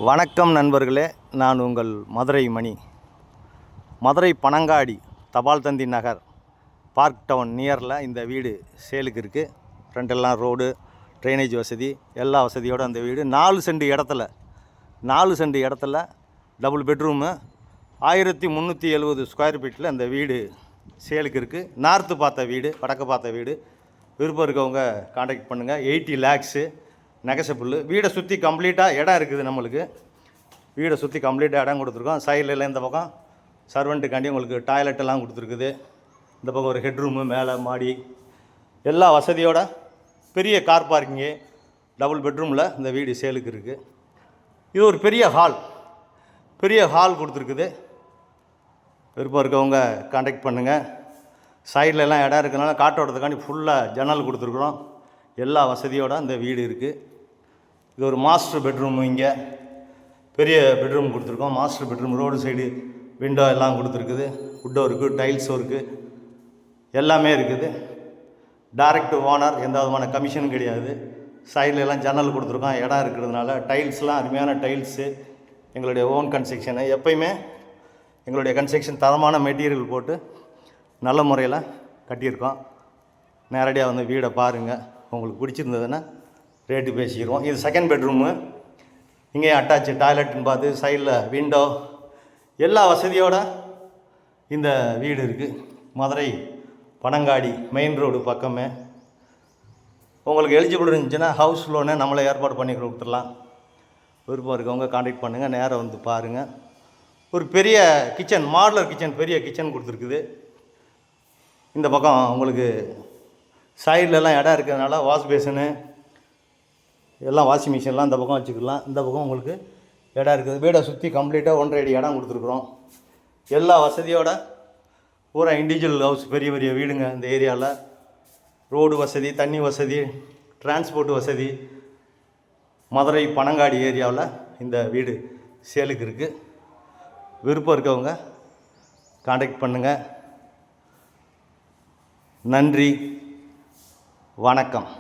வணக்கம் நண்பர்களே, நான் உங்கள் மதுரை மணி. மதுரை பனங்காடி தபால் தந்தி நகர் பார்க் டவுன் நியரில் இந்த வீடு சேலுக்கு இருக்குது. ஃப்ரண்டெல்லாம் ரோடு, ட்ரைனேஜ் வசதி, எல்லா வசதியோடு அந்த வீடு 4 சென்ட் இடத்துல டபுள் பெட்ரூமு 1370 ஸ்கொயர் ஃபீட்டில் அந்த வீடு சேலுக்கு இருக்குது. நார்த்து பார்த்த வீடு, வடக்கு பார்த்த வீடு. விருப்பம் இருக்கவங்க காண்டாக்ட் பண்ணுங்கள். 80 lakhs நெகசபிள். வீடை சுற்றி கம்ப்ளீட்டாக இடம் இருக்குது. நம்மளுக்கு வீடை சுற்றி கம்ப்ளீட்டாக இடம் கொடுத்துருக்கோம். சைடில் இந்த பக்கம் சர்வெண்ட்டுக்காண்டி உங்களுக்கு டாய்லெட்டெல்லாம் கொடுத்துருக்குது. இந்த பக்கம் ஒரு ஹெட்ரூமு, மேலே மாடி, எல்லா வசதியோட பெரிய கார் பார்க்கிங்கு, டபுள் பெட்ரூமில் இந்த வீடு சேலுக்கு இருக்குது. இது ஒரு பெரிய ஹால் கொடுத்துருக்குது. விருப்பம் இருக்கவங்க காண்டாக்ட் பண்ணுங்கள். சைட்லலாம் இடம் இருக்கிறனால காற்றோட்டத்துக்காண்டி ஃபுல்லாக ஜன்னல் கொடுத்துருக்குறோம். எல்லா வசதியோடு இந்த வீடு இருக்குது. இது ஒரு மாஸ்டர் பெட்ரூமு. இங்கே பெரிய பெட்ரூம் கொடுத்துருக்கோம். Master bedroom, road side window எல்லாம் கொடுத்துருக்குது. வுட்டோ இருக்குது, டைல்ஸ் இருக்குது, எல்லாமே இருக்குது. டைரக்ட் ஓனர், எந்த விதமான கமிஷனும் கிடையாது. சைடில் எல்லாம் ஜன்னல் கொடுத்துருக்கோம். இடம் இருக்கிறதுனால டைல்ஸ்லாம் அருமையான டைல்ஸு. எங்களுடைய ஓன் கன்ஸ்ட்ரக்ஷனு. எப்பயுமே எங்களுடைய கன்ஸ்ட்ரக்ஷன் தரமான மெட்டீரியல் போட்டு நல்ல முறையில் கட்டியிருக்கோம். நேரடியாக வந்து வீடை பாருங்கள். உங்களுக்கு பிடிச்சிருந்ததுன்னா ரேட்டு பேசிக்கிறோம். இது செகண்ட் பெட்ரூமு. இங்கே அட்டாச்சு டாய்லெட்னு பார்த்து சைடில் விண்டோ, எல்லா வசதியோட இந்த வீடு இருக்குது. மதுரை பனங்காடி மெயின் ரோடு பக்கமே. உங்களுக்கு எலிஜிபிள் இருந்துச்சுன்னா ஹவுஸ் லோனை நம்மளை ஏற்பாடு பண்ணி கொடுத்துடலாம். விருப்பம் இருக்கவங்க காண்டாக்ட் பண்ணுங்கள். நேராக வந்து பாருங்கள். ஒரு பெரிய கிச்சன், மாடுலர் கிச்சன், பெரிய கிச்சன் கொடுத்துருக்குது. இந்த பக்கம் உங்களுக்கு சைட்லலாம் இடம் இருக்கிறதுனால வாஷ் பேஷனு எல்லாம், வாஷிங் மிஷின்லாம் இந்த பக்கம் வச்சுக்கலாம். இந்த பக்கம் உங்களுக்கு இடம் இருக்குது. வீடை சுற்றி கம்ப்ளீட்டாக 1.5 அடி இடம் கொடுத்துருக்குறோம். எல்லா வசதியோட பூரா இண்டிவிஜுவல் ஹவுஸ், பெரிய பெரிய வீடுங்க இந்த ஏரியாவில். ரோடு வசதி, தண்ணி வசதி, டிரான்ஸ்போர்ட் வசதி. மதுரை பனங்காடி ஏரியாவில் இந்த வீடு சேலுக்கு இருக்குது. விருப்பம் இருக்கவங்க காண்டாக்ட் பண்ணுங்கள். நன்றி, வணக்கம்.